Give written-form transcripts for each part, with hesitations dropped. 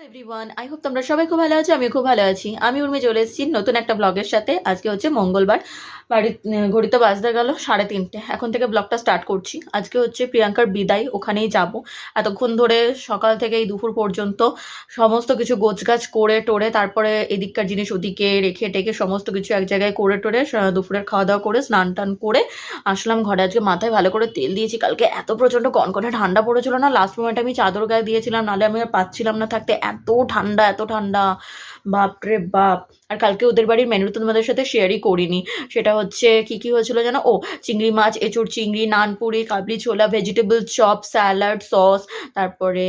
Everyone, I hope তোমরা সবাই খুব ভালো আছো। আমি খুব ভালো আছি। আমি উর্মি চলে এসেছি নতুন একটা ব্লগের সাথে। আজকে হচ্ছে মঙ্গলবার, ঘড়িতে বাজতে গেল 3:30। এখন থেকে ব্লগটা স্টার্ট করছি। আজকে হচ্ছে প্রিয়াঙ্কার বিদায়, ওখানেই যাব। এতক্ষণ ধরে সকাল থেকে এই দুপুর পর্যন্ত সমস্ত কিছু গোছগাছ করে টোরে, তারপরে এদিককার জিনিস ওদিকে রেখে টেকে সমস্ত কিছু এক জায়গায় করে টোরে দুপুরের খাওয়া দাওয়া করে স্নান টান করে আসলাম ঘরে। আজকে মাথায় ভালো করে তেল দিয়েছি। কালকে এত প্রচণ্ড কনকনে ঠান্ডা পড়েছিল না, লাস্ট মোমেন্টে আমি চাদর গায়ে দিয়েছিলাম, নাহলে আমি আর পাচ্ছিলাম না থাকতে। এত ঠান্ডা, এত ঠান্ডা, বাপরে বাপ। আর কালকে ওদের বাড়ির মেনু তো তোমাদের সাথে শেয়ারই করিনি। সেটা হচ্ছে কি হয়েছিল জানো? চিংড়ি মাছ, এঁচোড় চিংড়ি, নানপুরি, কাবলি ছোলা, ভেজিটেবল চপ, স্যালাড, সস, তারপরে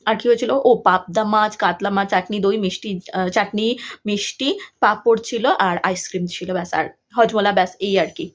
আর কি হয়েছিল, পাবদা মাছ, কাতলা মাছ, চাটনি, দই, মিষ্টি, চাটনি, মিষ্টি, পাঁপড় ছিল আর আইসক্রিম ছিল, ব্যাস। আর হজমোলা, ব্যাস এই আর কি।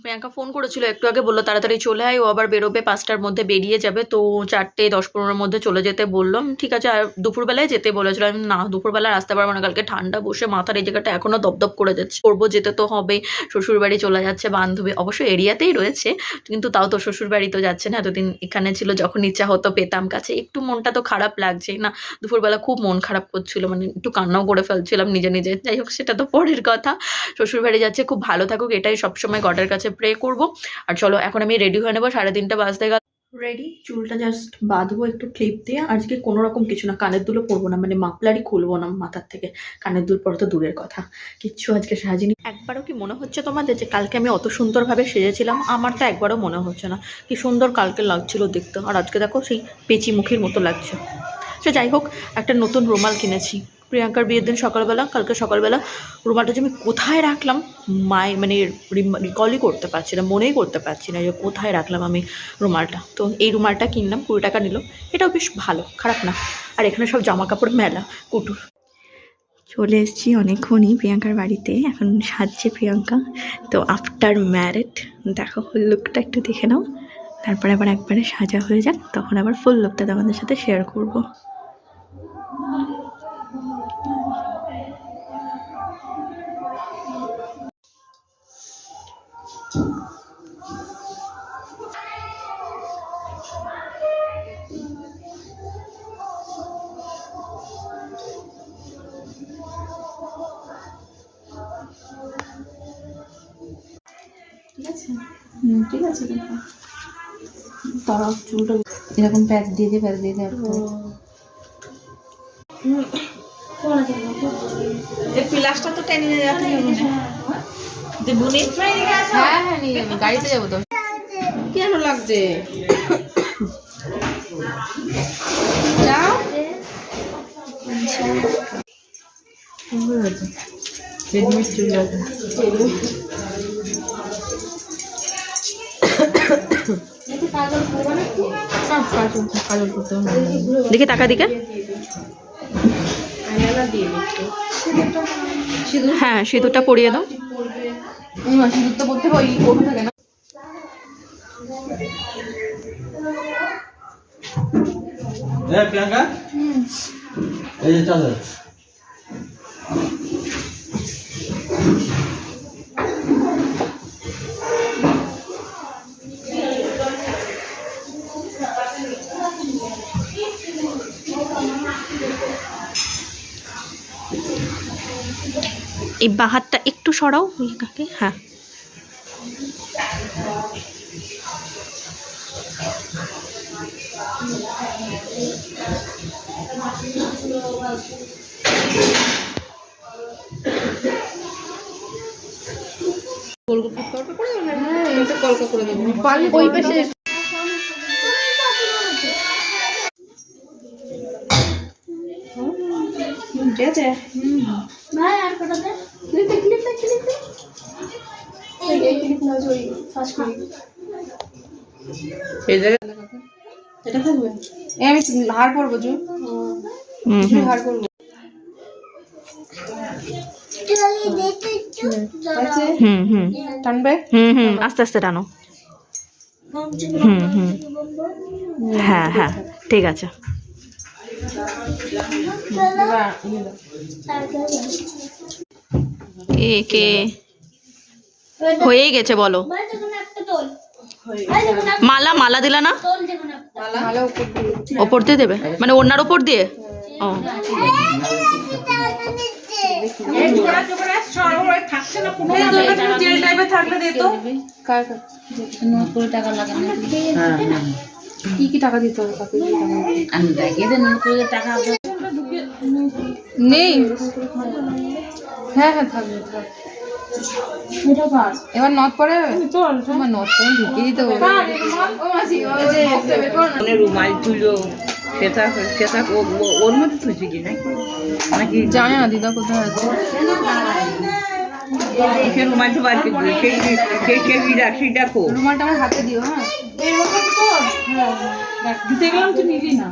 প্রিয়াঙ্কা ফোন করেছিল একটু আগে, বললো তাড়াতাড়ি চলে আয়, ও আবার বেরোবে 5টার মধ্যে বেরিয়ে যাবে, তো 4:10-15 মধ্যে চলে যেতে বললাম। ঠিক আছে। আর দুপুরবেলায় যেতে বলেছিল। আমি না, দুপুরবেলা আসতে পারবো না, কালকে ঠান্ডা বসে মাথার এই জায়গাটা এখনো দপদপ করে যাচ্ছে। করবো, যেতে তো হবে। শ্বশুরবাড়ি চলে যাচ্ছে বান্ধবী, অবশ্য এরিয়াতেই রয়েছে, কিন্তু তাও তো শ্বশুরবাড়ি তো যাচ্ছে না। এতদিন এখানে ছিল, যখন ইচ্ছা হতো পেতাম কাছে। একটু মনটা তো খারাপ লাগছে না? দুপুরবেলা খুব মন খারাপ করছিল, মানে একটু কান্নাও করে ফেলছিলাম নিজে নিজে। যাই হোক, সেটা তো পরের কথা। শ্বশুরবাড়ি যাচ্ছে, খুব ভালো থাকুক, এটাই সবসময় গডের কাছে প্রে করব। আর চলো এখন আমি রেডি হয়ে নেবো, 3:30 বাজতে গেল। রেডি, চুলটা জাস্ট বাঁধবো একটু ক্লিপ দিয়ে। আজকে কোনো রকম কিছু না, কানের দুলও পরবো না, মানে মাফলারই খুলবো না মাথার থেকে। কানের দুল পরে তো দূরের কথা, কিচ্ছু আজকে সাজিনি। একবারও কি মনে হচ্ছে তোমাদের যে কালকে আমি অত সুন্দরভাবে সেজেছিলাম? আমার তো একবারও মনে হচ্ছে না। কি সুন্দর কালকে লাগছিল দেখতে, আর আজকে দেখো সেই পেঁচি মুখের মতো লাগছে। সে যাই হোক, একটা নতুন রুমাল কিনেছি প্রিয়াঙ্কার বিয়ের দিন সকালবেলা। কালকে সকালবেলা রুমালটা যে আমি কোথায় রাখলাম, মানে রিকলই করতে পারছি না, মনেই করতে পারছি না যে কোথায় রাখলাম আমি রুমালটা। তো এই রুমালটা কিনলাম, 20 টাকা নিল। এটাও বেশ ভালো, খারাপ না। আর এখানে সব জামা কাপড় মেলা, কুটুর। চলে এসেছি অনেকক্ষণই প্রিয়াঙ্কার বাড়িতে, এখন সাজছে প্রিয়াঙ্কা। তো আফটার ম্যারেড দেখো, লুকটা একটু দেখে নাও, তারপরে আবার একবারে সাজা হয়ে যাক, তখন আবার ফুল লুকটা তোমাদের সাথে শেয়ার করবো। ঠিক আছে, ঠিক আছে। তারা চুলটা এরকম প্যাচ দিয়ে দিয়ে প্লাসটা তো টেনে নিয়ে যাবে যে বুনি। হ্যাঁ নিয়ে যাবো, গাড়িতে যাবো তো। কেন লাগছে? যাও। রেডিমেড চুল আছে। দেখি টাকা দিকে, হ্যাঁ সিঁদুরটা পরিয়ে দাও। সিঁদুরটা বলতে ওই ওঠো থাকে না। প্রিয়াঙ্কা এই যে চলো। এই বাহারটা একটু সরাও, হ্যাঁ। কলকা করে দেবো ওই পাশে। আমি হার করবো, হার করবো। টানবে, আস্তে আস্তে টানো। হ্যাঁ হ্যাঁ ঠিক আছে। কে হয়ে গেছে বলো। মালা মালা দিলা না? ওপর দিয়ে দেবে মানে ওনার ওপর দিয়ে? ও কি কি টাকা দিতে হবে? টাকা নেই। হ্যাঁ হ্যাঁ থাকবে। এবার নথ পরে তোমার নথ পরে ঢুকিয়ে দিতে হবে। রুমাল তুলো সেটা সেটা ওর মধ্যে তুলছি কি নাকি জানে না দিদা কোথায় আছে। সে রুমাল তো বার করে সেই সেই দেখো রুমালটা আমার হাতে দিও। হ্যাঁ দিতে গেলাম তো নিলি না।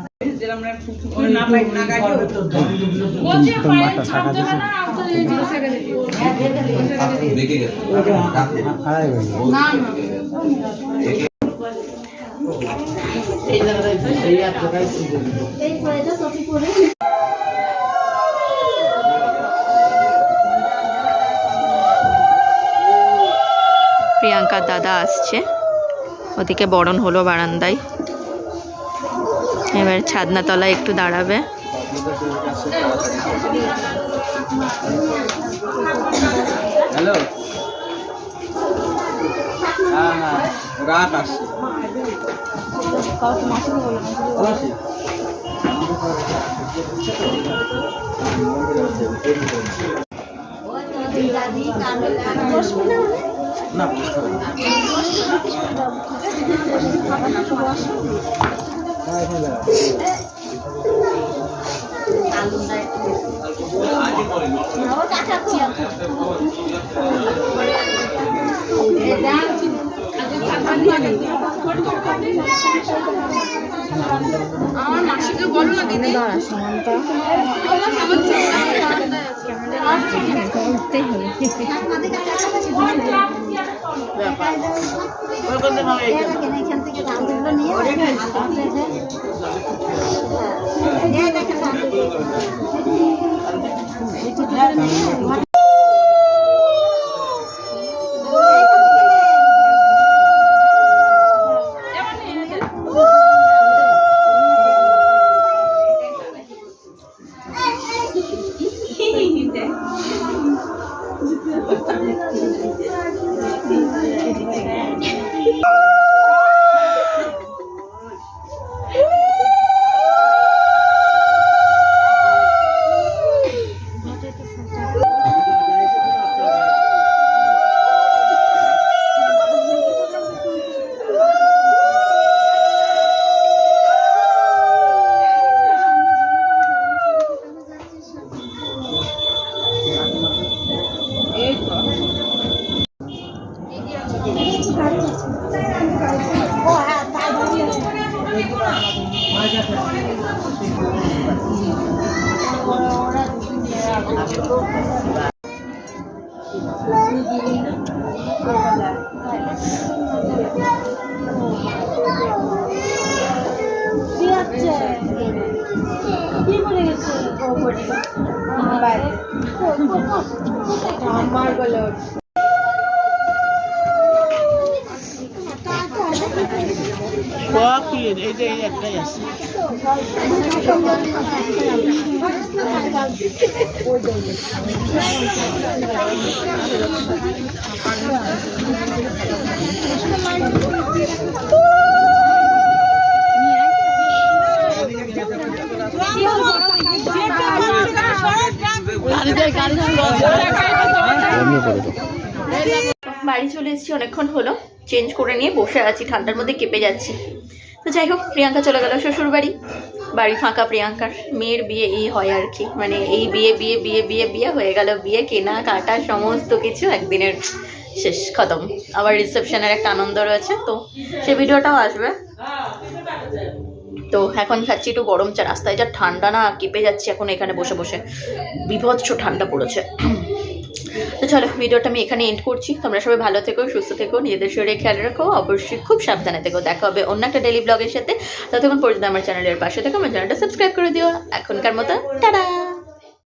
প্রিয়াঙ্কার দাদা আসছে, ওদিকে বরণ হলো বারান্দায়, এবার ছাদনা তলায় একটু দাঁড়াবে। হ্যালো, হ্যাঁ হ্যাঁ রাত আসছে। না আমার মাসিকে বলো না দিদি। বাড়ি চলে এসেছি, অনেকক্ষণ হলো, চেঞ্জ করে নিয়ে বসে আছি, ঠান্ডার মধ্যে কেঁপে যাচ্ছি। তো যাই হোক, প্রিয়াঙ্কা চলে গেল শ্বশুর বাড়ি, বাড়ি ফাঁকা। প্রিয়াঙ্কার মেয়ের বিয়ে এই হয় আর কি, মানে এই বিয়ে বিয়ে বিয়ে বিয়ে বিয়ে হয়ে গেল, বিয়ে কেনা কাটা সমস্ত কিছু একদিনের শেষ, খতম। আবার রিসেপশনের একটা আনন্দ রয়েছে, তো সে ভিডিওটাও আসবে। তো এখন খাচ্ছি একটু গরম চা, রাস্তায় যা ঠান্ডা না, কেঁপে যাচ্ছি এখন এখানে বসে বসে, বিভৎস ঠান্ডা পড়েছে। তো চলো, ভিডিওটা আমি এখানে এন্ড করছি। তোমরা সবাই ভালো থেকো, সুস্থ থেকো, নিজেদের শরীরে খেয়াল রাখো, অবশ্যই খুব সাবধানে থেকো। দেখা হবে অন্য একটা ডেইলি ব্লগের সাথে। ততক্ষণ পর্যন্ত আমার চ্যানেলের পাশে থেকো, আমার চ্যানেলটা সাবস্ক্রাইব করে দিও। এখনকার মতো টাটা।